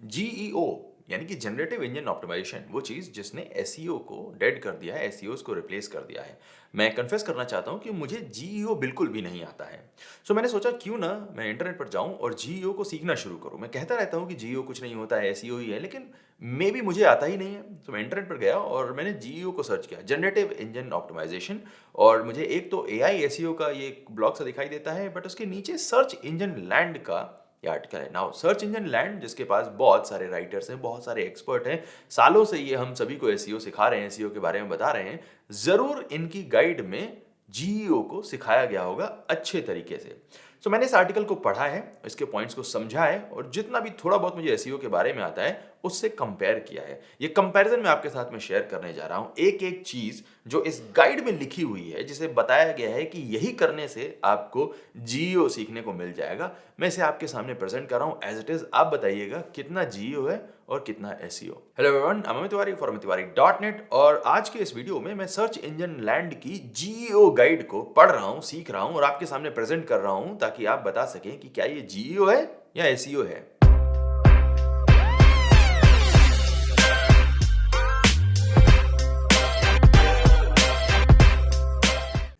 GEO यानी कि generative engine optimisation, वो चीज़ जिसने एसईओ को डेड कर दिया है, एसईओज़ को रिप्लेस कर दिया है। मैं कन्फेस करना चाहता हूँ कि मुझे जीईओ बिल्कुल भी नहीं आता है। सो मैंने सोचा क्यों ना मैं इंटरनेट पर जाऊँ और जीईओ को सीखना शुरू करूँ। मैं कहता रहता हूँ कि जीईओ कुछ नहीं होता है, एसईओ ही है, लेकिन मेबी मुझे आता ही नहीं है। तो मैं इंटरनेट पर गया और मैंने जीईओ को सर्च किया, जनरेटिव इंजन ऑप्टिमाइजेशन, और मुझे एक तो एआई एसईओ का ये ब्लॉग सा दिखाई देता है, बट उसके नीचे सर्च इंजन लैंड का ये आर्टिकल है। नाउ सर्च इंजन लैंड, जिसके पास बहुत सारे राइटर्स हैं, बहुत सारे एक्सपर्ट हैं, सालों से ये हम सभी को एसईओ सिखा रहे हैं, एसईओ के बारे में बता रहे हैं, ज़रूर इनकी गाइड में जीईओ को सिखाया गया होगा अच्छे तरीके से। सो मैंने इस आर्टिकल को पढ़ा है, इसके पॉइंट्स को समझा है, और जितना भी थोड़ा बहुत मुझे एसईओ के बारे में आता है उससे कंपेयर किया है। ये कंपैरिजन मैं आपके साथ में शेयर करने जा रहा हूं, एक एक चीज जो इस गाइड में लिखी हुई है, जिसे बताया गया है कि यही करने से आपको जीईओ सीखने को मिल जाएगा, मैं इसे आपके सामने प्रेजेंट कर रहा हूं एज इट इज। आप बताइएगा कितना जीईओ है और कितना SEO. Hello everyone, I am Amit Tiwari for अमिततिवारी.net, और आज के इस वीडियो में मैं सर्च इंजन लैंड की जीईओ गाइड को पढ़ रहा हूं, सीख रहा हूं और आपके सामने प्रेजेंट कर रहा हूं, ताकि आप बता सकें कि क्या ये जीईओ है या एसईओ है।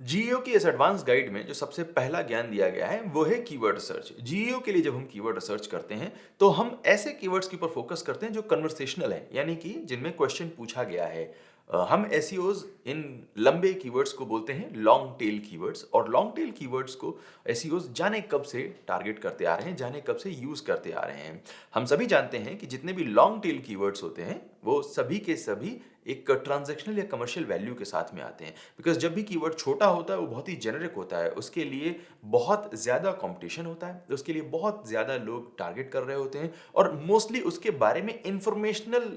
जीईओ की इस एडवांस गाइड में जो सबसे पहला ज्ञान दिया गया है वो है कीवर्ड सर्च। जीईओ के लिए जब हम कीवर्ड रिसर्च करते हैं तो हम ऐसे कीवर्ड्स के ऊपर फोकस करते हैं जो कन्वर्सेशनल हैं, यानी कि जिनमें क्वेश्चन पूछा गया है। हम एसईओज इन लंबे कीवर्ड्स को बोलते हैं लॉन्ग टेल कीवर्ड्स, और लॉन्ग टेल कीवर्ड्स को एसईओज जाने कब से टारगेट करते आ रहे हैं, जाने कब से यूज करते आ रहे हैं। हम सभी जानते हैं कि जितने भी लॉन्ग टेल कीवर्ड्स होते हैं वो सभी के सभी एक ट्रांजैक्शनल या कमर्शियल वैल्यू के साथ में आते हैं। बिकॉज जब भी कीवर्ड छोटा होता है वो बहुत ही जेनेरिक होता है, उसके लिए बहुत ज़्यादा कंपटीशन होता है, उसके लिए बहुत ज़्यादा लोग टारगेट कर रहे होते हैं, और मोस्टली उसके बारे में इंफॉर्मेशनल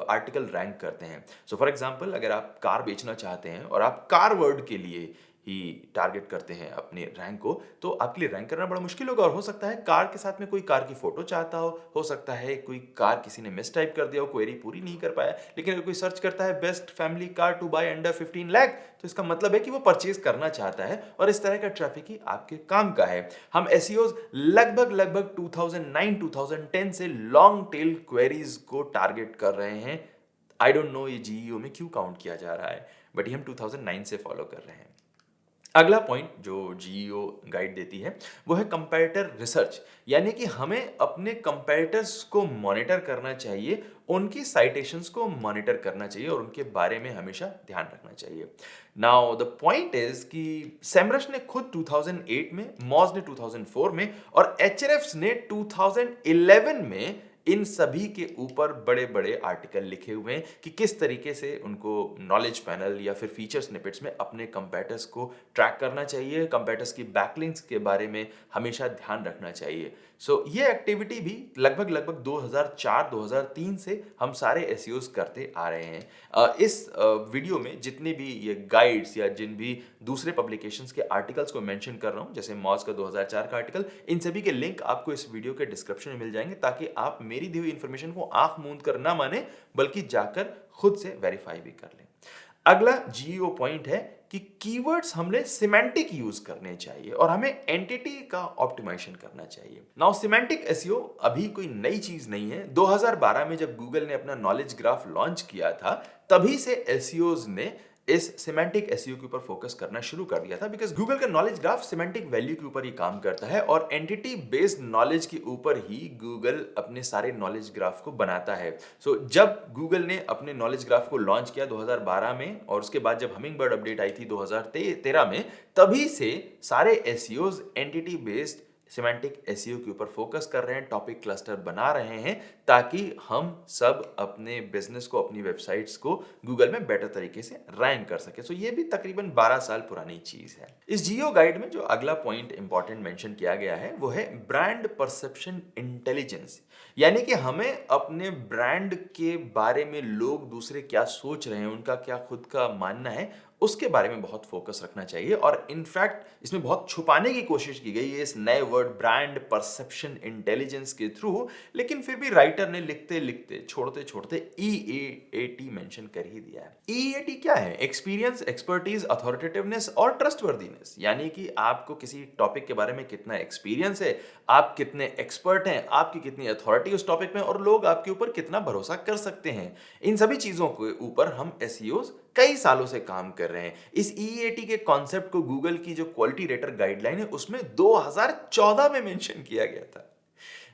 आर्टिकल रैंक करते हैं। सो फॉर एग्जांपल, अगर आप कार बेचना चाहते हैं और आप कार वर्ड के लिए ही टारगेट करते हैं अपने रैंक को, तो आपके लिए रैंक करना बड़ा मुश्किल होगा। और हो सकता है कार के साथ में कोई कार की फोटो चाहता हो सकता है कोई कार किसी ने मिस टाइप कर दिया हो, क्वेरी पूरी नहीं कर पाया। लेकिन अगर कोई सर्च करता है best family car to buy under 15 lakh, तो इसका मतलब है कि वो परचेज करना चाहता है, और इस तरह का ट्रैफिक ही आपके काम का है। हम एसईओज लगभग लगभग 2009-2010 से लॉन्ग टेल क्वेरीज को टारगेट कर रहे हैं। आई डोंट नो ये जीईओ में क्यों काउंट किया जा रहा है, बट ये हम 2009 से फॉलो कर रहे हैं। अगला पॉइंट जो जीईओ गाइड देती है वो है कंपैरेटर रिसर्च, यानी कि हमें अपने कंपैरेटर्स को मॉनिटर करना चाहिए, उनकी साइटेशंस को मॉनिटर करना चाहिए, और उनके बारे में हमेशा ध्यान रखना चाहिए। नाउ द पॉइंट इज कि सेमरश ने खुद 2008 में, मॉज ने 2004 में, और एचआरएफ्स ने 2011 में इन सभी के ऊपर बड़े बड़े आर्टिकल लिखे हुए हैं कि किस तरीके से उनको नॉलेज पैनल या फिर फीचर स्निपेट्स में अपने कंपैरेटर्स को ट्रैक करना चाहिए, कंपैरेटर्स की बैकलिंक्स के बारे में हमेशा ध्यान रखना चाहिए। सो ये एक्टिविटी भी लगभग लगभग 2004-2003 से हम सारे एसईओज करते आ रहे हैं। इस वीडियो में जितने भी ये गाइड्स या जिन भी दूसरे पब्लिकेशंस के आर्टिकल्स को मेंशन कर रहा हूं, जैसे मॉज का 2004 का आर्टिकल, इन सभी के लिंक आपको इस वीडियो के डिस्क्रिप्शन में मिल जाएंगे, ताकि आप मेरी दी हुई इंफॉर्मेशन को आंख मूंद कर ना माने, बल्कि जाकर खुद से वेरीफाई भी कर लें। अगला जीईओ पॉइंट है कि कीवर्ड्स हमने सिमेंटिक यूज करने चाहिए और हमें एंटिटी का ऑप्टिमाइजेशन करना चाहिए। नाउ सिमेंटिक एसईओ अभी कोई नई चीज नहीं है। 2012 में जब गूगल ने अपना नॉलेज ग्राफ लॉन्च किया था, तभी से एसईओज ने इस सिमेंटिक एसईओ के ऊपर फोकस करना शुरू कर दिया था, बिकॉज गूगल का नॉलेज ग्राफ सिमेंटिक वैल्यू के ऊपर ही काम करता है, और एंटिटी बेस्ड नॉलेज के ऊपर ही गूगल अपने सारे नॉलेज ग्राफ को बनाता है। सो जब गूगल ने अपने नॉलेज ग्राफ को लॉन्च किया 2012 में, और उसके बाद जब हमिंगबर्ड अपडेट आई थी 2013 में, तभी से सारे एसईओज एंटिटी बेस्ड सिमेंटिक एसईओ के ऊपर फोकस कर रहे हैं, टॉपिक क्लस्टर बना रहे हैं, ताकि हम सब अपने बिजनेस को, अपनी वेबसाइट्स को गूगल में बेटर तरीके से रैंक कर सके। सो ये भी तकरीबन 12 साल पुरानी चीज है। इस जीओ गाइड में जो अगला पॉइंट इंपॉर्टेंट मेंशन किया गया है वो है ब्रांड परसेप्शन इंटेलिजेंस, यानी कि हमें अपने ब्रांड के बारे में लोग दूसरे क्या सोच रहे हैं, उनका क्या खुद का मानना है, उसके बारे में बहुत फोकस रखना चाहिए। और इनफैक्ट इसमें बहुत छुपाने की कोशिश की गई है इस नए वर्ड ब्रांड परसेप्शन इंटेलिजेंस के थ्रू, लेकिन फिर भी राइटर ने लिखते लिखते छोड़ते छोड़ते EAT मेंशन कर ही दिया है। EAT क्या है? एक्सपीरियंस, एक्सपर्टीज, अथॉरिटेटिवनेस और ट्रस्टवर्दीनेस, यानी कि आपको किसी टॉपिक के बारे में कितना एक्सपीरियंस है, आप कितने एक्सपर्ट हैं, आपकी कितनी अथॉरिटी उस टॉपिक में, और लोग आपके ऊपर कितना भरोसा कर सकते हैं। इन सभी चीजों के ऊपर हम एसईओज कई सालों से काम कर रहे हैं। इस EAT के कॉन्सेप्ट को गूगल की जो क्वालिटी रेटर गाइडलाइन है उसमें 2014 में मेंशन किया गया था,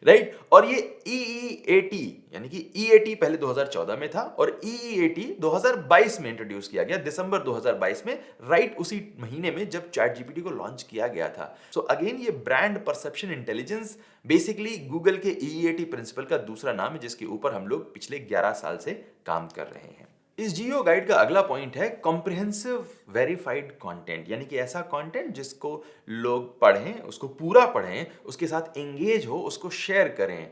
राइट। और ये EEAT यानी कि EAT पहले 2014 में था और EEAT 2022 में इंट्रोड्यूस किया गया, दिसंबर 2022 में, राइट उसी महीने में जब चैट जीपीटी को लॉन्च किया गया था। सो अगेन ये brand perception intelligence basically Google के EEAT प्रिंसिपल का दूसरा नाम है, जिसके ऊपर हम लोग पिछले 11 साल से काम कर रहे हैं। इस जियो गाइड का अगला पॉइंट है कॉम्प्रिहेंसिव वेरीफाइड कंटेंट, यानी कि ऐसा कंटेंट जिसको लोग पढ़ें, उसको पूरा पढ़ें, उसके साथ एंगेज हो, उसको शेयर करें।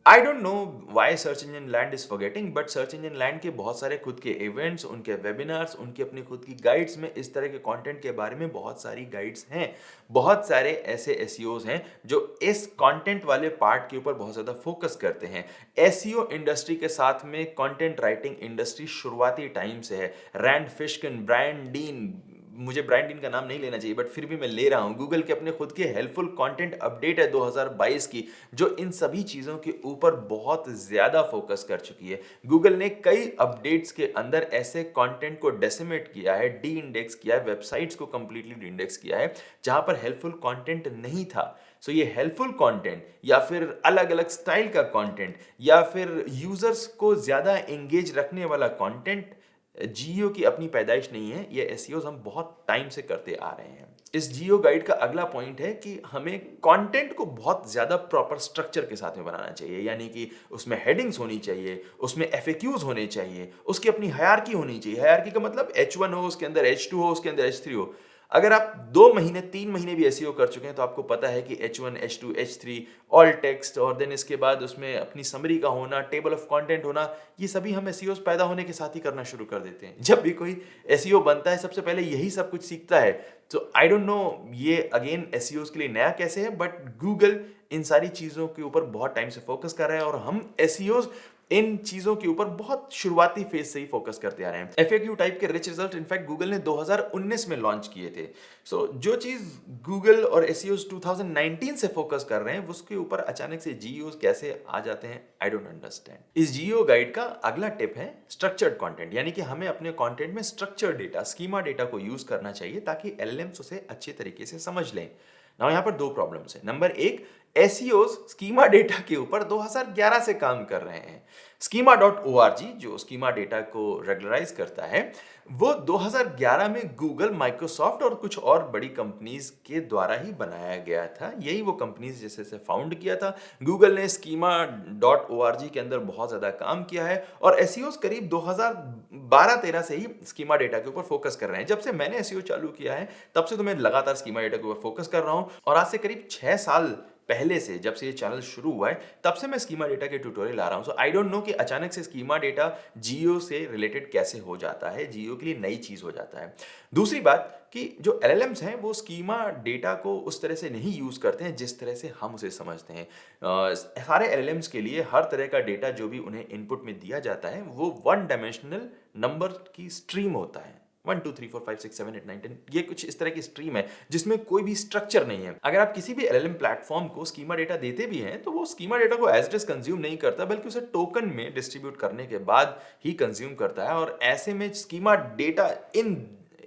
I don't know why search Engine land is forgetting, but search Engine land के बहुत सारे खुद के इवेंट्स, उनके वेबिनार्स, उनकी अपनी खुद की गाइड्स में इस तरह के कंटेंट के बारे में बहुत सारी गाइड्स हैं। बहुत सारे ऐसे एसईओज हैं जो इस कंटेंट वाले पार्ट के ऊपर बहुत ज्यादा फोकस करते हैं। एसईओ इंडस्ट्री के साथ में कंटेंट राइटिंग इंडस्ट्री शुरुआती टाइम से है। रैंड फिशकिन, ब्रायन डीन, मुझे ब्रायन डीन का नाम नहीं लेना चाहिए बट फिर भी मैं ले रहा हूं, गूगल के अपने खुद के हेल्पफुल कंटेंट अपडेट है 2022 की, जो इन सभी चीजों के ऊपर बहुत ज्यादा फोकस कर चुकी है। गूगल ने कई अपडेट्स के अंदर ऐसे कंटेंट को डेसिमेट किया है, डी इंडेक्स किया है, वेबसाइट्स को कंप्लीटली डी इंडेक्स किया है जहां पर हेल्पफुल कंटेंट नहीं था। सो ये हेल्पफुल कंटेंट या फिर अलग अलग स्टाइल का कंटेंट या फिर यूजर्स को ज्यादा एंगेज रखने वाला कंटेंट जियो की अपनी पैदाइश नहीं है, ये एसईओज हम बहुत टाइम से करते आ रहे हैं। इस जियो गाइड का अगला पॉइंट है कि हमें कंटेंट को बहुत ज्यादा प्रॉपर स्ट्रक्चर के साथ में बनाना चाहिए, यानी कि उसमें हेडिंग्स होनी चाहिए, उसमें एफएक्यूज होने चाहिए, उसकी अपनी हायरार्की होनी चाहिए। हायरार्की का मतलब H1 हो, उसके अंदर H2 हो, उसके अंदर H3 हो। अगर आप 2 महीने 3 महीने भी एसईओ कर चुके हैं तो आपको पता है कि H1, H2, H3 all text, और देन इसके बाद उसमें अपनी समरी का होना, टेबल ऑफ कंटेंट होना, ये सभी हम एसईओज पैदा होने के साथ ही करना शुरू कर देते हैं। जब भी कोई एसईओ बनता है सबसे पहले यही सब कुछ सीखता है। तो आई डोंट नो ये अगेन एसईओज के लिए नया कैसे है, बट गूगल इन सारी चीजों के ऊपर बहुत टाइम से फोकस कर रहा है और हम एसईओज इन चीजों के ऊपर बहुत शुरुआती फेज से ही फोकस करते आ रहे हैं। एफएक्यू टाइप के रिच रिजल्ट इनफैक्ट गूगल ने 2019 में लॉन्च किए थे। सो जो चीज गूगल और एसईओज 2019 से फोकस कर रहे हैं उसके ऊपर अचानक से जीईओज कैसे आ जाते हैं, आई डोंट अंडरस्टैंड। इस जीईओ गाइड का अगला टिप है स्ट्रक्चर्ड कंटेंट, यानी कि हमें अपने कंटेंट में स्ट्रक्चर्ड डेटा, स्कीमा डेटा को यूज करना चाहिए ताकि एलएलएम्स उसे अच्छे तरीके से समझ लें। नाउ यहाँ पर 2 प्रॉब्लम्स है। नंबर 1, एसईओज स्कीमा डेटा के ऊपर 2011 से काम कर रहे हैं। schema.org जो स्कीमा डेटा को रेगुलराइज करता है वो 2011 में गूगल, माइक्रोसॉफ्ट और कुछ और बड़ी कंपनीज के द्वारा ही बनाया गया था। यही वो कंपनीज जैसे से फाउंड किया था। गूगल ने schema.org के अंदर बहुत ज्यादा काम किया है और एसईओज करीब 2012-13 से ही स्कीमा डेटा के ऊपर फोकस कर रहे हैं। जब से मैंने एसईओ चालू किया है तब से तो मैं लगातार स्कीमा डेटा के ऊपर फोकस कर रहा हूं और आज से करीब 6 साल पहले से, जब से ये चैनल शुरू हुआ है तब से मैं स्कीमा डेटा के ट्यूटोरियल ला रहा हूं। सो आई डोंट नो कि अचानक से स्कीमा डेटा जियो से रिलेटेड कैसे हो जाता है, जियो के लिए नई चीज हो जाता है। दूसरी बात कि जो एलएलएम्स हैं वो स्कीमा डेटा को उस तरह से नहीं यूज करते हैं जिस तरह से हम उसे समझते हैं। सारे एलएलएम्स के लिए हर तरह का डेटा जो भी उन्हें इनपुट में दिया जाता है वो 1 डायमेंशनल नंबर की स्ट्रीम होता है। 1 2 3 4 5 6 7 8 9 10 ये कुछ इस तरह की स्ट्रीम है जिसमें कोई भी स्ट्रक्चर नहीं है। अगर आप किसी भी एलएलएम प्लेटफॉर्म को स्कीमा डेटा देते भी हैं तो वो स्कीमा डेटा को एज इट इज कंज्यूम नहीं करता बल्कि उसे टोकन में डिस्ट्रीब्यूट करने के बाद ही कंज्यूम करता है। और ऐसे में स्कीमा डेटा इन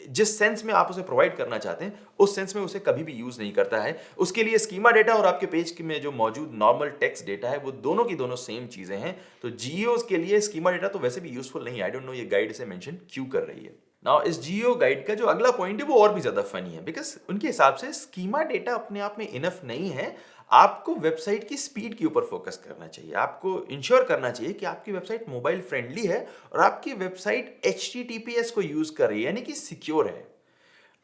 जिस सेंस में आप उसे प्रोवाइड करना चाहते हैं उस सेंस में उसे कभी भी यूज नहीं करता है। उसके लिए स्कीमा डेटा और आपके पेज में जो मौजूद नॉर्मल टेक्स्ट डेटा है वो दोनों की दोनों सेम चीजें हैं। तो जियोस के लिए स्कीमा डेटा तो वैसे भी यूजफुल नहीं है। आई डोंट नो ये गाइड से मेंशन क्यों कर रही है। नाउ इस जियो गाइड का जो अगला पॉइंट है वो और भी ज्यादा फनी है बिकॉज उनके हिसाब से स्कीमा डेटा अपने आप में इनफ नहीं है। आपको वेबसाइट की स्पीड के ऊपर फोकस करना चाहिए। आपको इंश्योर करना चाहिए कि आपकी वेबसाइट मोबाइल फ्रेंडली है और आपकी वेबसाइट HTTPS को यूज कर रही है यानी कि सिक्योर है।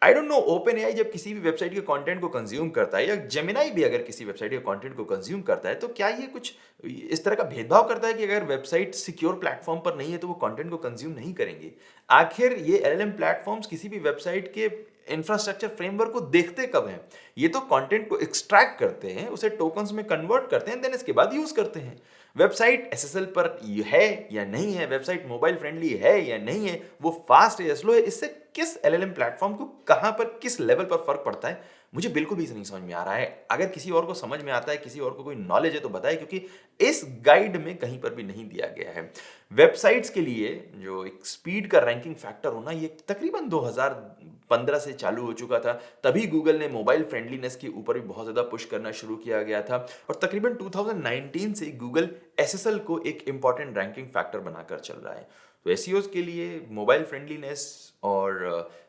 I don't know open AI जब किसी भी वेबसाइट के कंटेंट को कंज्यूम करता है या जेमिनाई भी अगर किसी वेबसाइट के कंटेंट को कंज्यूम करता है तो क्या ये कुछ इस तरह का भेदभाव करता है कि अगर वेबसाइट सिक्योर प्लेटफॉर्म पर नहीं है तो वो कंटेंट को कंज्यूम नहीं करेंगे? आखिर ये एलएलएम प्लेटफॉर्म्स किसी भी वेबसाइट के इंफ्रास्ट्रक्चर फ्रेमवर्क को देखते कब हैं? ये तो कंटेंट को एक्सट्रैक्ट करते हैं, उसे टोकन्स में कन्वर्ट करते हैं, देन इसके बाद यूज करते हैं। वेबसाइट एसएसएल पर है या नहीं है, वेबसाइट मोबाइल फ्रेंडली है या नहीं है, वो फास्ट है या स्लो है, इससे किस एलएलएम प्लेटफॉर्म को कहां पर किस लेवल पर फर्क पड़ता है, मुझे बिल्कुल भी नहीं समझ में आ रहा है। अगर किसी और को समझ में आता है, किसी और को कोई नॉलेज है तो बताए, क्योंकि इस गाइड में कहीं पर भी नहीं दिया गया है। वेबसाइट्स के लिए जो एक स्पीड का रैंकिंग फैक्टर होना, ये तकरीबन 2015 से चालू हो चुका था। तभी गूगल ने मोबाइल फ्रेंडलीनेस के ऊपर भी बहुत ज्यादा पुश करना शुरू किया गया था और तकरीबन 2019 से गूगल एसएसएल को एक इंपॉर्टेंट रैंकिंग फैक्टर बनाकर चल रहा है। तो एसईओज के लिए मोबाइल फ्रेंडलीनेस और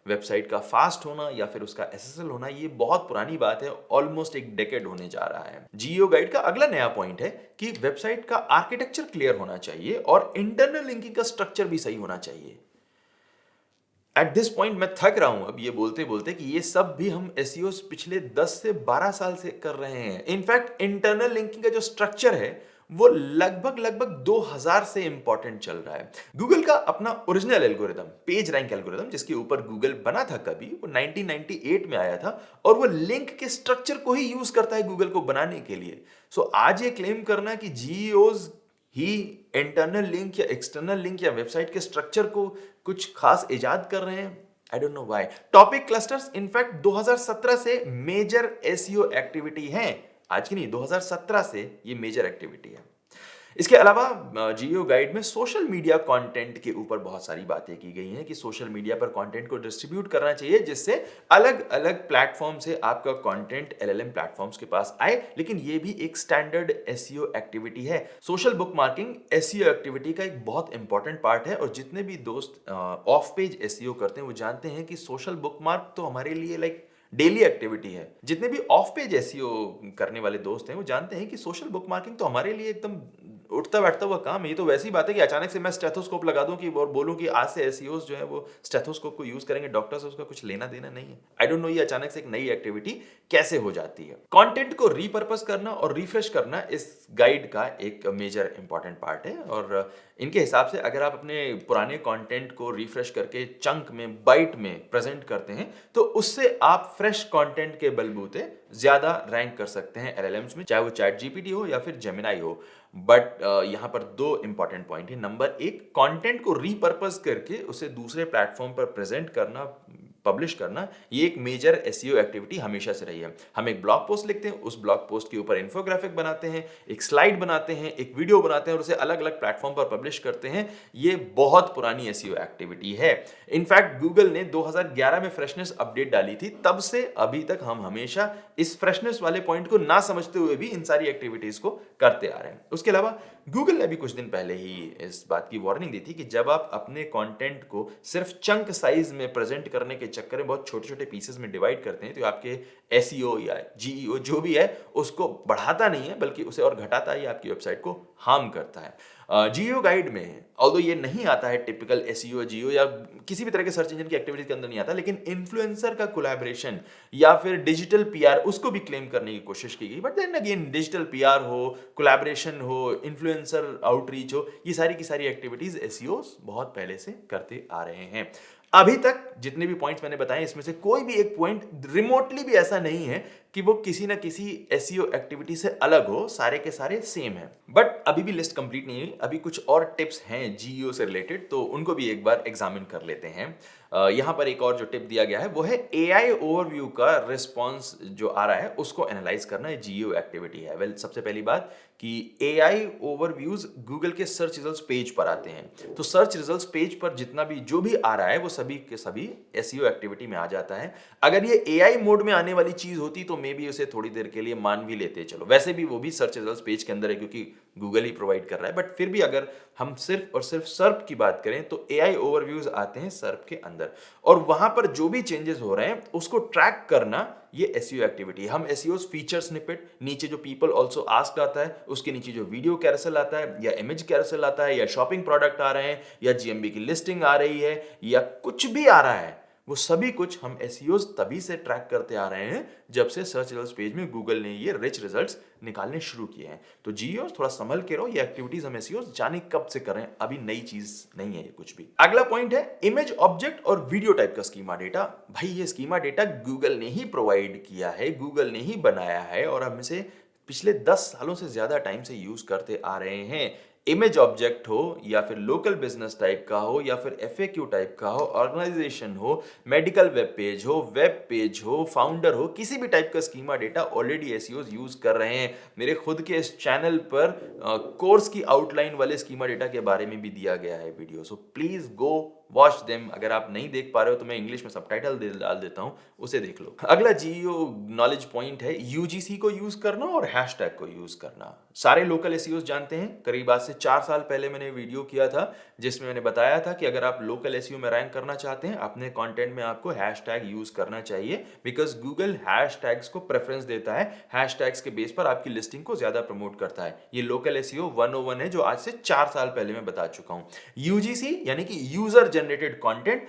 वेबसाइट का फास्ट होना या फिर उसका एसएसएल होना, ये बहुत पुरानी बात है, ऑलमोस्ट एक डेकेड होने जा रहा है। जीईओ गाइड का अगला नया पॉइंट है कि वेबसाइट का आर्किटेक्चर क्लियर होना चाहिए और इंटरनल लिंकिंग का स्ट्रक्चर भी सही होना चाहिए। एट दिस पॉइंट मैं थक रहा हूं अब ये बोलते बोलते कि ये सब भी हम एसईओस पिछले 10 से 12 साल से कर रहे हैं। इनफैक्ट इंटरनल लिंकिंग का जो स्ट्रक्चर है वो लगभग 2000 से इंपॉर्टेंट चल रहा है। गूगल का अपना original algorithm, page rank algorithm, जिसके ऊपर गूगल बना था कभी, वो 1998 में आया था और वो लिंक के स्ट्रक्चर को ही यूज करता है गूगल को बनाने के लिए। सो आज ये क्लेम करना कि जीईओज ही इंटरनल लिंक या एक्सटर्नल लिंक या वेबसाइट के स्ट्रक्चर को कुछ खास इजाद कर रहे हैं, I don't know why. Topic clusters in fact 2017 से मेजर एसईओ एक्टिविटी हैं, आज की नहीं, 2017 से ये मेजर एक्टिविटी है। इसके अलावा जीओ गाइड में सोशल मीडिया कंटेंट के ऊपर बहुत सारी बातें की गई हैं कि सोशल मीडिया पर कंटेंट को डिस्ट्रीब्यूट करना चाहिए जिससे अलग अलग प्लेटफॉर्म से आपका कंटेंट एलएलएम प्लेटफॉर्म्स के पास आए, लेकिन ये भी एक स्टैंडर्ड एसईओ एक्टिविटी है। सोशल बुकमार्किंग एसईओ एक्टिविटी का एक बहुत इंपॉर्टेंट पार्ट है और जितने भी दोस्त ऑफ पेज एसईओ करते हैं वो जानते हैं कि सोशल बुकमार्क तो हमारे लिए लाइक डेली एक्टिविटी है। जितने भी ऑफ पेज एसईओ करने वाले दोस्त हैं वो जानते हैं कि सोशल बुकमार्किंग तो हमारे लिए एकदम उठता बैठता हुआ काम है। ये तो वैसी बात है कि अचानक से मैं स्टेथोस्कोप लगा दूं कि और बोलूं कि आज से एसईओस जो है वो स्टेथोस्कोप को यूज करेंगे, डॉक्टर से उसका कुछ लेना देना नहीं है। आई डोंट नो ये अचानक से एक नई एक्टिविटी कैसे हो जाती है। कंटेंट को रीपर्पस करना और रिफ्रेश करना इस गाइड का एक मेजर इंपॉर्टेंट पार्ट है और इनके हिसाब से अगर आप अपने पुराने कंटेंट को रिफ्रेश करके चंक में, बाइट में प्रेजेंट करते हैं तो उससे आप फ्रेश कंटेंट के बलबूते ज्यादा रैंक कर सकते हैं एलएलएम्स में, चाहे वो चैट जीपीटी हो या फिर जेमिनाई हो। बट यहां पर दो इंपॉर्टेंट पॉइंट है। नंबर एक, कंटेंट को रीपर्पस करके उसे दूसरे प्लेटफॉर्म पर प्रेजेंट करना, पब्लिश करना, ये एक मेजर एसईओ एक्टिविटी हमेशा से रही है। हम एक ब्लॉग पोस्ट लिखते हैं, उस ब्लॉग पोस्ट के ऊपर इन्फोग्राफिक बनाते हैं, एक स्लाइड बनाते हैं, एक वीडियो बनाते हैं और उसे अलग अलग प्लेटफॉर्म पर पब्लिश करते हैं। ये बहुत पुरानी एसईओ एक्टिविटी है। इनफैक्ट गूगल ने 2011 में फ्रेशनेस अपडेट डाली थी, तब से अभी तक हम हमेशा इस फ्रेशनेस वाले पॉइंट को ना समझते हुए भी इन सारी एक्टिविटीज को करते आ रहे हैं। उसके अलावा गूगल ने भी कुछ दिन पहले ही इस बात की वार्निंग दी थी कि जब आप अपने कंटेंट को सिर्फ चंक साइज में प्रेजेंट करने के चक्कर में बहुत छोटे छोटे पीसेस में डिवाइड करते हैं तो आपके एसईओ या जीईओ जो भी है उसको बढ़ाता नहीं है बल्कि उसे और घटाता है, आपकी वेबसाइट को हार्म करता है। जीईओ गाइड में ऑल्दो ये नहीं आता है टिपिकल एसईओ जीईओ या किसी भी तरह के सर्च इंजन की एक्टिविटी के अंदर नहीं आता, लेकिन इन्फ्लुएंसर का कोलैबोरेशन या फिर डिजिटल पीआर उसको भी क्लेम करने की कोशिश की गई। But then again digital PR हो, कोलैबोरेशन हो, इन्फ्लुएंसर आउटरीच हो, ये सारी की सारी एक्टिविटीज एसईओस बहुत पहले से करते आ रहे हैं। अभी तक जितने भी पॉइंट्स मैंने बताए इसमें से कोई भी एक पॉइंट रिमोटली भी ऐसा नहीं है कि वो किसी ना किसी एसईओ एक्टिविटी से अलग हो, सारे के सारे सेम हैं। बट अभी भी लिस्ट कंप्लीट नहीं हुई, अभी कुछ और टिप्स हैं जीईओ से रिलेटेड, तो उनको भी एक बार एग्जामिन कर लेते हैं। यहां पर एक और जो टिप दिया गया है वो है एआई ओवरव्यू का रिस्पॉन्स जो आ रहा है उसको एनालाइज करना, जीईओ एक्टिविटी है। वेल, सबसे पहली बात कि एआई ओवरव्यूज गूगल के सर्च रिजल्ट्स पेज पर आते हैं, तो सर्च रिजल्ट्स पेज पर जितना भी जो भी आ रहा है वो सभी के सभी एसईओ एक्टिविटी में आ जाता है। अगर ये एआई मोड में आने वाली चीज होती तो मे बी उसे थोड़ी देर के लिए मान भी लेते, चलो वैसे भी वो भी सर्च रिजल्ट्स पेज के अंदर है क्योंकि गूगल ही प्रोवाइड कर रहा है। बट फिर भी अगर हम सिर्फ और सिर्फ सर्प की बात करें तो एआई ओवरव्यूज आते हैं सर्प के अंदर और वहां पर जो भी चेंजेस हो रहे हैं उसको ट्रैक करना ये एसईओ एक्टिविटी है। हम एसईओ फीचर स्निपेट, नीचे जो पीपल आल्सो आस्क्ड आता है उसके नीचे जो वीडियो कैरोसेल आता है या इमेज कैरोसेल आता है या शॉपिंग प्रोडक्ट आ रहे हैं या जीएमबी की लिस्टिंग आ रही है या कुछ भी आ रहा है, वो सभी कुछ हम एसईओ तभी से ट्रैक करते आ रहे हैं जब से सर्च रिजल्ट्स पेज में गूगल ने ये रिच रिजल्ट्स निकालने शुरू किए हैं। तो जीओ थोड़ा संभल के रहो, ये एक्टिविटीज हम एसईओ जाने कब से कर रहे हैं, अभी नई चीज नहीं है ये कुछ भी। अगला पॉइंट है इमेज ऑब्जेक्ट और वीडियो टाइप का स्कीमा डेटा। भाई ये स्कीमा डेटा गूगल ने ही प्रोवाइड किया है, गूगल ने ही बनाया है और हम इसे पिछले 10 सालों से ज्यादा टाइम से यूज करते आ रहे हैं। इमेज ऑब्जेक्ट हो या फिर लोकल बिजनेस टाइप का हो या फिर एफएक्यू टाइप का हो, ऑर्गेनाइजेशन हो, मेडिकल वेब पेज हो, फाउंडर हो, किसी भी टाइप का स्कीमा डेटा ऑलरेडी एसईओज यूज कर रहे हैं। मेरे खुद के इस चैनल पर कोर्स की आउटलाइन वाले स्कीमा डेटा के बारे में भी दिया गया है video, so please go watch them. अगर आप नहीं देख पा रहे हो तो मैं इंग्लिश में सबटाइटल डाल देता हूं, उसे देख लो। अगला जीईओ नॉलेज पॉइंट है यूजीसी को यूज करना और हैशटैग को यूज करना। सारे लोकल एसईओज जानते हैं, करीब आज से 4 साल पहले मैंने वीडियो किया था जिसमें मैंने बताया था कि अगर आप लोकल एसईओ में रैंक करना चाहते हैं अपने कंटेंट में आपको हैशटैग यूज करना चाहिए, बिकॉज गूगल हैशटैग्स को प्रेफरेंस देता है, हैशटैग्स के बेस पर आपकी लिस्टिंग को ज्यादा प्रमोट करता है। ये लोकल एसईओ 101 है जो आज से 4 साल पहले मैं बता चुका हूं। यूजीसी यानी कि यूजर जनरेटेड कंटेंट,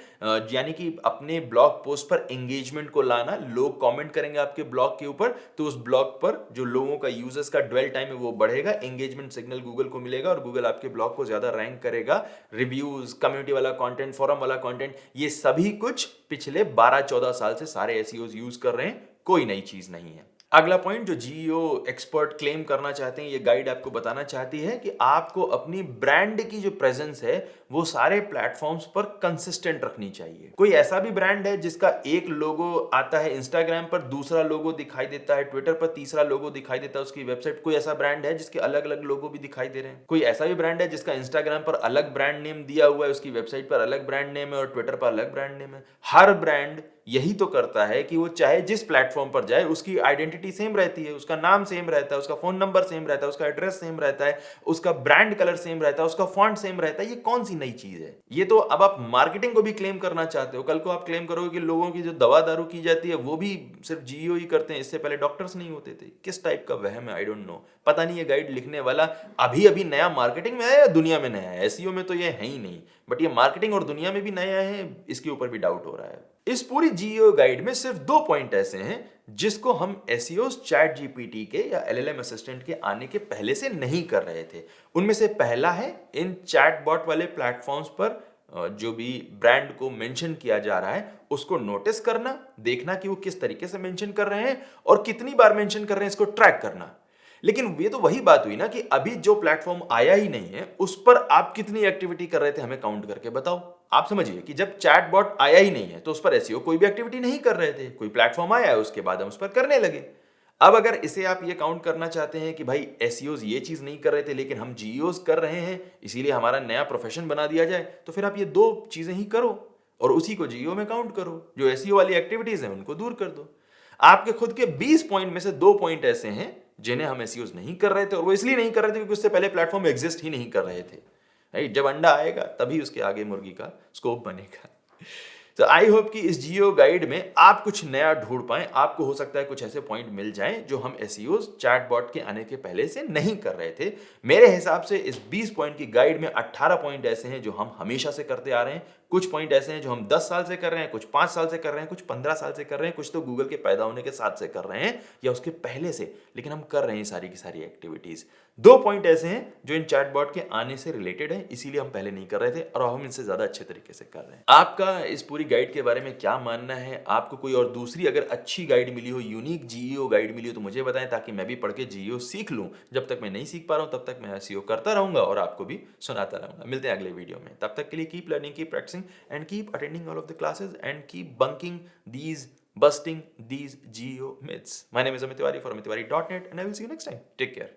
यानी कि अपने ब्लॉग पोस्ट पर एंगेजमेंट को लाना, लोग कमेंट करेंगे आपके ब्लॉग के ऊपर तो उस ब्लॉग पर जो लोगों का यूजर्स का ड्वेल टाइम है वो बढ़ेगा, एंगेजमेंट सिग्नल गूगल को मिलेगा और गूगल आपके ब्लॉग को ज्यादा रैंक करेगा। रिव्यूज, कम्युनिटी वाला कंटेंट, फोरम वाला कंटेंट, ये सभी कुछ पिछले 12-14 साल से सारे एसईओज यूज कर रहे हैं, कोई नई चीज नहीं है। अगला पॉइंट जो जीईओ एक्सपर्ट क्लेम करना चाहते हैं, ये गाइड आपको बताना चाहती है कि आपको अपनी ब्रांड की जो प्रेजेंस है वो सारे प्लेटफॉर्म्स पर कंसिस्टेंट रखनी चाहिए। कोई ऐसा भी ब्रांड है जिसका एक लोगो आता है इंस्टाग्राम पर, दूसरा लोगो दिखाई देता है ट्विटर पर, तीसरा लोगो दिखाई देता है उसकी वेबसाइट? कोई ऐसा ब्रांड है जिसके अलग अलग लोगो भी दिखाई दे रहे हैं? कोई ऐसा भी ब्रांड है जिसका इंस्टाग्राम पर अलग ब्रांड नेम दिया हुआ है, उसकी वेबसाइट पर अलग ब्रांड नेम है और ट्विटर पर अलग ब्रांड नेम है? हर ब्रांड यही तो करता है कि वो चाहे जिस प्लेटफॉर्म पर जाए उसकी आइडेंटिटी सेम रहती है, उसका नाम सेम रहता है, उसका फोन नंबर सेम रहता है, उसका एड्रेस सेम रहता है, उसका ब्रांड कलर सेम रहता है, उसका फॉन्ट सेम रहता है। ये कौन सी नई चीज है? ये तो अब आप मार्केटिंग को भी क्लेम करना चाहते हो। कल को आप क्लेम करोगे कि लोगों की जो दवा दारू की जाती है वो भी सिर्फ जीईओ ही करते हैं, इससे पहले डॉक्टर्स नहीं होते थे। किस टाइप का वहम है? I don't know. पता नहीं ये गाइड लिखने वाला अभी अभी नया मार्केटिंग में है या दुनिया में नया है। एसईओ में तो ये है ही नहीं, बट ये मार्केटिंग और दुनिया में भी नया है, इसके ऊपर भी डाउट हो रहा है। इस पूरी जीईओ गाइड में सिर्फ 2 पॉइंट ऐसे हैं जिसको हम एसईओ चैट जीपीटी के या एलएलएम असिस्टेंट के आने के पहले से नहीं कर रहे थे। उनमें से पहला है इन चैटबॉट वाले प्लेटफॉर्म्स पर जो भी ब्रांड को मेंशन किया जा रहा है उसको नोटिस करना, देखना कि वो किस तरीके से मेंशन कर रहे हैं और कितनी बार मेंशन कर रहे हैं, इसको ट्रैक करना। लेकिन ये तो वही बात हुई ना कि अभी जो प्लेटफॉर्म आया ही नहीं है उस पर आप कितनी एक्टिविटी कर रहे थे, हमें काउंट करके बताओ। आप समझिए कि जब चैटबॉट आया ही नहीं है तो उस पर एसईओ कोई भी एक्टिविटी नहीं कर रहे थे, कोई प्लेटफॉर्म आया है उसके बाद हम उस पर करने लगे। अब अगर इसे आप ये काउंट करना चाहते हैं कि भाई एसईओज ये चीज नहीं कर रहे थे लेकिन हम जीईओज कर रहे हैं इसीलिए हमारा नया प्रोफेशन बना दिया जाए, तो फिर आप ये 2 चीजें ही करो और उसी को जीईओ में काउंट करो। जो एसईओ वाली एक्टिविटीज हैं उनको दूर कर दो। आपके खुद के 20 पॉइंट में से 2 पॉइंट ऐसे हैं जिन्हें हम एसईओज नहीं कर रहे थे और वो इसलिए नहीं कर रहे थे क्योंकि उससे पहले प्लेटफॉर्म एग्जिस्ट ही नहीं कर रहे थे। राइट? जब अंडा आएगा तभी उसके आगे मुर्गी का स्कोप बनेगा। तो आई होप कि इस जीओ गाइड में आप कुछ नया ढूंढ पाए, आपको हो सकता है कुछ ऐसे पॉइंट मिल जाएं जो हम एसईओज चैटबॉट के आने के पहले से नहीं कर रहे थे। मेरे हिसाब से इस 20 पॉइंट की गाइड में 18 पॉइंट ऐसे हैं जो हम हमेशा से करते आ रहे हैं, कुछ पॉइंट ऐसे हैं जो हम 10 साल से कर रहे हैं, कुछ 5 साल से कर रहे हैं, कुछ 15 साल से कर रहे हैं, कुछ तो गूगल के पैदा होने के साथ से कर रहे हैं या उसके पहले से, लेकिन हम कर रहे हैं सारी की सारी एक्टिविटीज। 2 पॉइंट ऐसे हैं जो इन चैटबॉट के आने से रिलेटेड है, इसीलिए हम पहले नहीं कर रहे थे और हम इनसे ज्यादा अच्छे तरीके से कर रहे हैं। आपका इस पूरी गाइड के बारे में क्या मानना है? आपको कोई और दूसरी अगर अच्छी गाइड मिली हो, यूनिक जीईओ गाइड मिली हो तो मुझे बताएं ताकि मैं भी पढ़ के जीईओ सीख लूं। जब तक मैं नहीं सीख पा रहा हूं तब तक मैं एसईओ करता रहूंगा और आपको भी सुनाता रहूंगा। मिलते हैं अगले वीडियो में, तब तक के लिए keep learning, keep practising and keep attending all of the classes and keep busting these geo myths. My name is Amit Tiwari for amittiwari.net and I will see you next time. Take care.